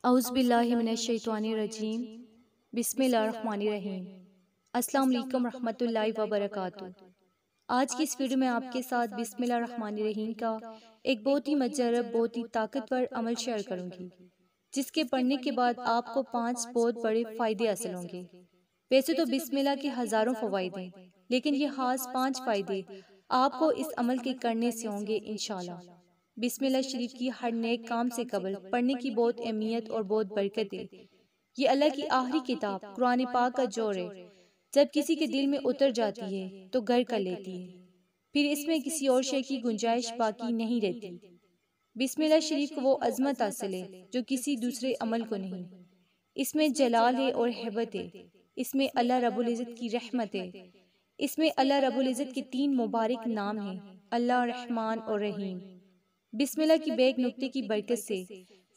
اعوذ باللہ من الشیطان الرجیم بسم اللہ الرحمن الرحیم۔ السلام علیکم ورحمۃ اللہ وبرکاتہ۔ آج کی اس ویڈیو میں آپ کے ساتھ بسم اللہ الرحمن الرحیم کا ایک بہت ہی مجرب بہت ہی طاقتور عمل شیئر کروں گی، جس کے پڑھنے کے بعد آپ کو 5 بہت بڑے فائدے حاصل ہوں گے۔ ویسے تو بسم اللہ کے ہزاروں فوائد ہیں، لیکن یہ خاص 5 فائدے آپ کو اس عمل کے کرنے سے ہوں گے انشاءاللہ۔ بسم اللہ شریف کی ہر نیک کام سے قبل پڑھنے کی بہت اہمیت اور بہت برکت ہے۔ یہ اللہ کی آخری کتاب قرآن پاک کا جوڑ ہے۔ جب کسی کے دل میں اتر جاتی ہے تو گھر کر لیتی ہے، پھر اس میں کسی اور شے کی گنجائش باقی نہیں رہتی۔ بسم اللہ شریف کو وہ عظمت حاصل ہے جو کسی دوسرے عمل کو نہیں۔ اس میں جلال ہے اور ہیبت ہے۔ اس میں اللہ رب العزت کی رحمت ہے۔ اس میں اللہ رب العزت کے 3 مبارک نام ہیں، اللہ، رحمان اور رحیم۔ بسم اللہ کی بیک نقطے کی برکت سے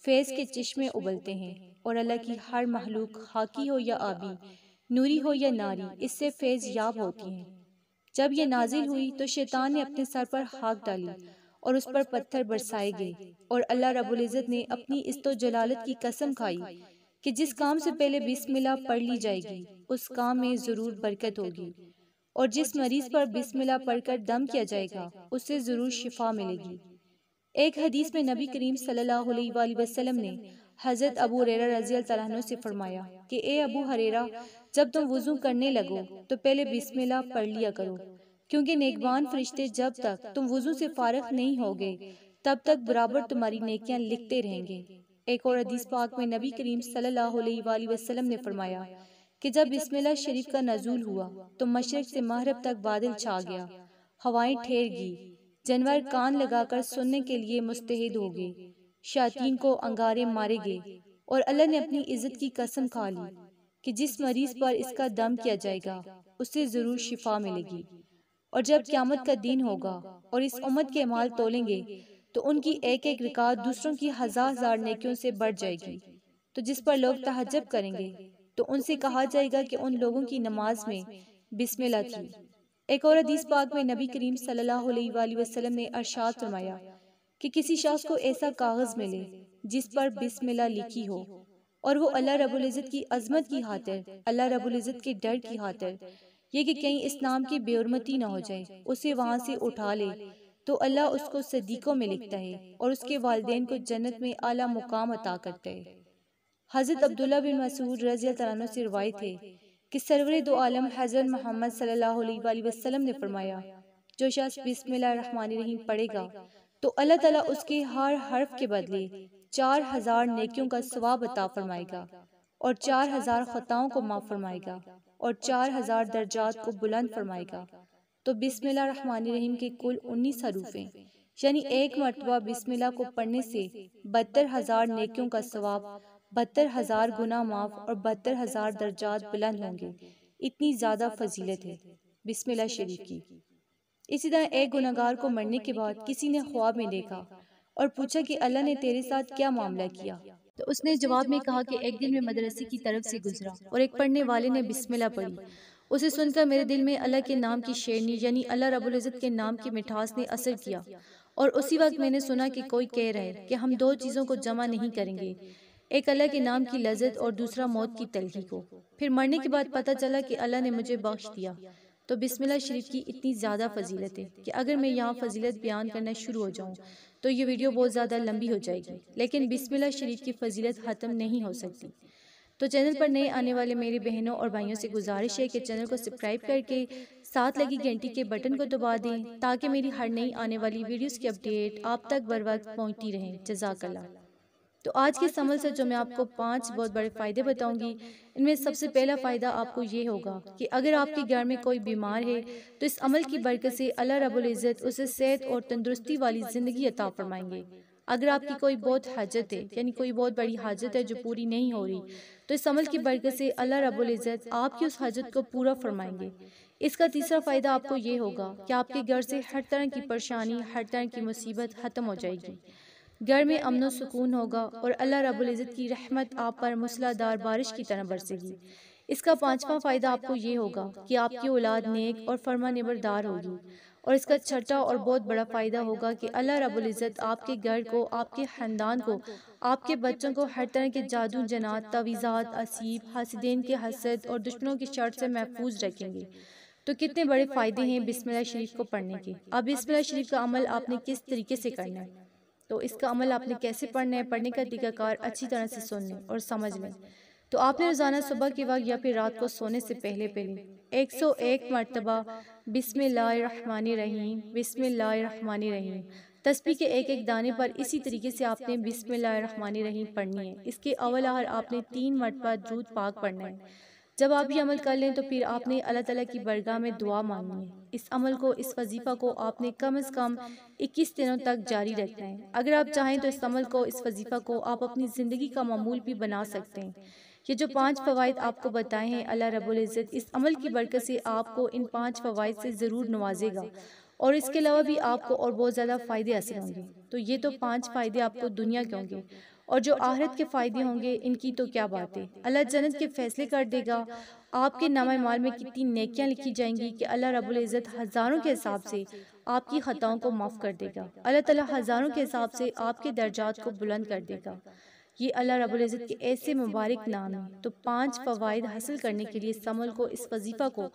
فیض کے چشمے ابلتے ہیں، اور اللہ کی ہر مخلوق خاکی ہو یا آبی، نوری ہو یا ناری، اس سے فیض یاب ہوتی ہیں۔ جب یہ نازل ہوئی تو شیطان نے اپنے سر پر خاک ڈالی اور اس پر پتھر برسائے گئے، اور اللہ رب العزت نے اپنی عزت و جلالت کی قسم کھائی کہ جس کام سے پہلے بسم اللہ پڑھ لی جائے گی اس کام میں ضرور برکت ہوگی، اور جس مریض پر بسم اللہ پڑھ کر دم کیا جائے گا اسے ضرور شفا ملے گی۔ ایک حدیث میں نبی کریم صلی اللہ علیہ وآلہ وسلم نے حضرت ابو ہریرہ رضی اللہ عنہ سے فرمایا کہ اے ابو ہریرہ، جب تم وضو کرنے لگو تو پہلے بسم اللہ پڑھ لیا کرو، کیونکہ نیکبان فرشتے جب تک تم وضو سے فارغ نہیں ہوگے تب تک برابر تمہاری نیکیاں لکھتے رہیں گے۔ ایک اور حدیث پاک میں نبی کریم صلی اللہ علیہ وآلہ وسلم نے فرمایا کہ جب بسم اللہ شریف کا نزول ہوا تو مشرق سے مغرب تک بادل چھا گیا، ہوائیں ٹھہر گئی، جانور کان لگا کر سننے کے لیے مستعد ہو گئے، شیاطین کو انگارے مارے گئے، اور اللہ نے اپنی عزت کی قسم کھا لی کہ جس مریض پر اس کا دم کیا جائے گا اسے ضرور شفا ملے گی۔ اور جب قیامت کا دن ہوگا اور اس امت کے اعمال تولیں گے تو ان کی ایک ایک رکعت دوسروں کی 1000 نیکیوں سے بڑھ جائے گی۔ تو جس پر لوگ تہجد کریں گے تو ان سے کہا جائے گا کہ ان لوگوں کی نماز میں بسم اللہ تھی۔ ایک اور حدیث پاک میں نبی کریم صلی اللہ علیہ وآلہ وسلم نے ارشاد فرمایا کہ کسی شخص کو ایسا کاغذ ملے جس پر بسم اللہ لکھی ہو، اور وہ اللہ رب العزت کی عظمت کی خاطر، اللہ رب العزت کے ڈر کی خاطر، یہ کہ کہیں اس نام کی بے حرمتی نہ ہو جائے، اسے وہاں سے اٹھا لے تو اللہ اس کو صدیقوں میں لکھتا ہے اور اس کے والدین کو جنت میں اعلیٰ مقام عطا کرتا ہے۔ حضرت عبداللہ بن مسعود رضی اللہ عنہ سے روایت ہے کہ سرور دو عالم حضرت محمد صلی اللہ علیہ وآلہ وسلم نے فرمایا، جو شخص بسم اللہ الرحمن الرحیم پڑھے گا تو اللہ تعالیٰ اس کے ہر حرف کے بدلے 4000 نیکیوں کا ثواب عطا فرمائے گا، اور 4000 خطاؤں کو معاف فرمائے گا، اور 4000 درجات کو بلند فرمائے گا۔ تو بسم اللہ الرحمن الرحیم کے کل 19 حروف ہیں، یعنی ایک مرتبہ بسم اللہ کو پڑھنے سے 72000 نیکیوں کا ثواب، 72000 گناہ معاف اور 72000 درجات بلند ہوں گے۔ اتنی زیادہ فضیلت ہے بسم اللہ شریف کی۔ اسی طرح ایک گناہگار کو مرنے کے بعد کسی نے خواب میں دیکھا اور پوچھا کہ اللہ نے تیرے ساتھ کیا معاملہ کیا؟ تو اس نے جواب میں کہا کہ ایک دن میں مدرسے کی طرف سے گزرا اور ایک پڑھنے والے نے بسم اللہ پڑھی۔ اسے سن کر میرے دل میں اللہ کے نام کی شیرنی یعنی اللہ رب العزت کے نام کی مٹھاس نے اثر کیا، اور اسی وقت میں نے سنا کہ کوئی کہہ رہا ہے کہ ہم 2 چیزوں کو جمع نہیں کریں گے، ایک اللہ کے نام کی لذت اور دوسرا موت کی تلخی کو۔ پھر مرنے کے بعد پتہ چلا کہ اللہ نے مجھے بخش دیا۔ تو بسم اللہ شریف کی اتنی زیادہ فضیلت ہے کہ اگر میں یہاں فضیلت بیان کرنا شروع ہو جاؤں تو یہ ویڈیو بہت زیادہ لمبی ہو جائے گی، لیکن بسم اللہ شریف کی فضیلت ختم نہیں ہو سکتی۔ تو چینل پر نئے آنے والے میری بہنوں اور بھائیوں سے گزارش ہے کہ چینل کو سبسکرائب کر کے ساتھ لگی گھنٹی کے بٹن کو دبا دیں تاکہ میری ہر نئی آنے والی ویڈیوز کی اپڈیٹ آپ تک بر وقت پہنچتی رہیں۔ جزاک اللہ۔ تو آج کے اس عمل سے جو میں آپ کو 5 بہت بڑے فائدے بتاؤں گی، ان میں سب سے پہلا فائدہ آپ کو یہ ہوگا کہ اگر آپ کے گھر میں کوئی بیمار ہے تو اس عمل کی برکت سے اللہ رب العزت اسے صحت اور تندرستی والی زندگی عطا فرمائیں گے۔ اگر آپ کی کوئی بہت حاجت ہے، یعنی کوئی بہت بڑی حاجت ہے جو پوری نہیں ہو رہی، تو اس عمل کی برکت سے اللہ رب العزت آپ کی اس حاجت کو پورا فرمائیں گے۔ اس کا تیسرا فائدہ آپ کو یہ ہوگا کہ آپ کے گھر سے ہر طرح کی پریشانی، ہر طرح کی مصیبت ختم ہو جائے گی، گھر میں امن و سکون ہوگا، اور اللہ رب العزت کی رحمت آپ پر موسلا دھار بارش کی طرح برسے گی۔ اس کا 5واں فائدہ آپ کو یہ ہوگا کہ آپ کی اولاد نیک اور فرما بردار ہوگی، اور اس کا چھٹا اور بہت بڑا فائدہ ہوگا کہ اللہ رب العزت آپ کے گھر کو، آپ کے خاندان کو، آپ کے بچوں کو ہر طرح کے جادو، جنات، تعویذات، اسیب، حاسدین کے حسد اور دشمنوں کی شر سے محفوظ رکھیں گے۔ تو کتنے بڑے فائدے ہیں بسم اللہ شریف کو پڑھنے کے۔ اب بسم اللہ شریف کا عمل آپ نے کس طریقے سے کرنا ہے، تو اس کا عمل آپ نے کیسے پڑھنا ہے، پڑھنے کا طریقہ کار اچھی طرح سے سن لیں اور سمجھ لیں۔ تو آپ نے روزانہ صبح کے وقت یا پھر رات کو سونے سے پہلے 101 مرتبہ بسم اللہ الرحمن الرحیم، بسم اللہ الرحمن الرحیم تسبیح کے ایک ایک دانے پر اسی طریقے سے آپ نے بسم اللہ الرحمن الرحیم پڑھنی ہے۔ اس کے اول آخر آپ نے 3 مرتبہ درود پاک پڑھنا ہے۔ جب آپ یہ عمل کر لیں تو پھر آپ نے اللہ تعالیٰ کی بارگاہ میں دعا مانگنی ہے۔ اس عمل کو، اس وظیفہ کو آپ نے کم از کم 21 دنوں تک جاری رکھنا ہے۔ اگر آپ چاہیں تو اس عمل کو، اس وظیفہ کو آپ اپنی زندگی کا معمول بھی بنا سکتے ہیں۔ یہ جو 5 فوائد آپ کو بتائے ہیں، اللہ رب العزت اس عمل کی برکت سے آپ کو ان 5 فوائد سے ضرور نوازے گا، اور اس کے علاوہ بھی آپ کو اور بہت زیادہ فائدے حاصل ہوں گے۔ تو یہ تو 5 فائدے آپ کو دنیا کے ہوں گے، اور جو آخرت کے فائدے ہوں گے ان کی تو کیا بات ہے۔ اللہ جنت کے فیصلے کر دے گا، آپ کے نامہ اعمال میں کتنی نیکیاں لکھی جائیں گی کہ اللہ رب العزت ہزاروں کے حساب سے آپ کی خطاؤں کو معاف کر دے گا۔ اللہ تعالیٰ ہزاروں کے حساب سے آپ کے درجات کو بلند کر دے گا۔ یہ اللہ رب العزت کے ایسے مبارک نام ہیں۔ تو 5 فوائد حاصل کرنے کے لیے اس عمل کو، اس وظیفہ کو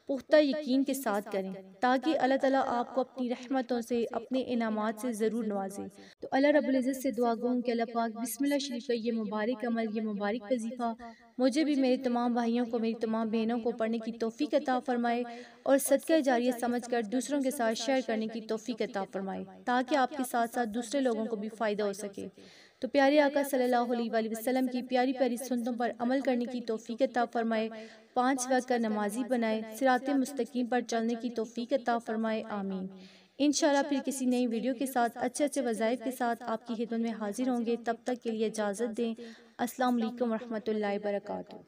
پختہ یقین کے ساتھ کریں، تاکہ اللہ تعالیٰ آپ کو اپنی رحمتوں سے، اپنے انعامات سے ضرور نوازے۔ تو اللہ رب العزت سے دعا گو کہ اللہ پاک بسم اللہ شریف کا یہ مبارک عمل، یہ مبارک وظیفہ مجھے بھی، میرے تمام بھائیوں کو، میری تمام بہنوں کو پڑھنے کی توفیق عطا فرمائے، اور صدقہ جاریہ سمجھ کر دوسروں کے ساتھ شیئر کرنے کی توفیق عطا فرمائے، تاکہ آپ کے ساتھ ساتھ دوسرے لوگوں کو بھی فائدہ ہو سکے۔ تو پیارے آقا صلی اللہ علیہ وآلہ وسلم کی پیاری پیاری سنتوں پر عمل کرنے کی توفیق عطا فرمائے، 5 وقت کا نمازی بنائے، صراط مستقیم پر چلنے کی توفیق عطا فرمائے، آمین۔ انشاءاللہ پھر کسی نئی ویڈیو کے ساتھ، اچھے اچھے وظائف کے ساتھ آپ کی خدمت میں حاضر ہوں گے۔ تب تک کے لیے اجازت دیں۔ السلام علیکم ورحمۃ اللہ وبرکاتہ۔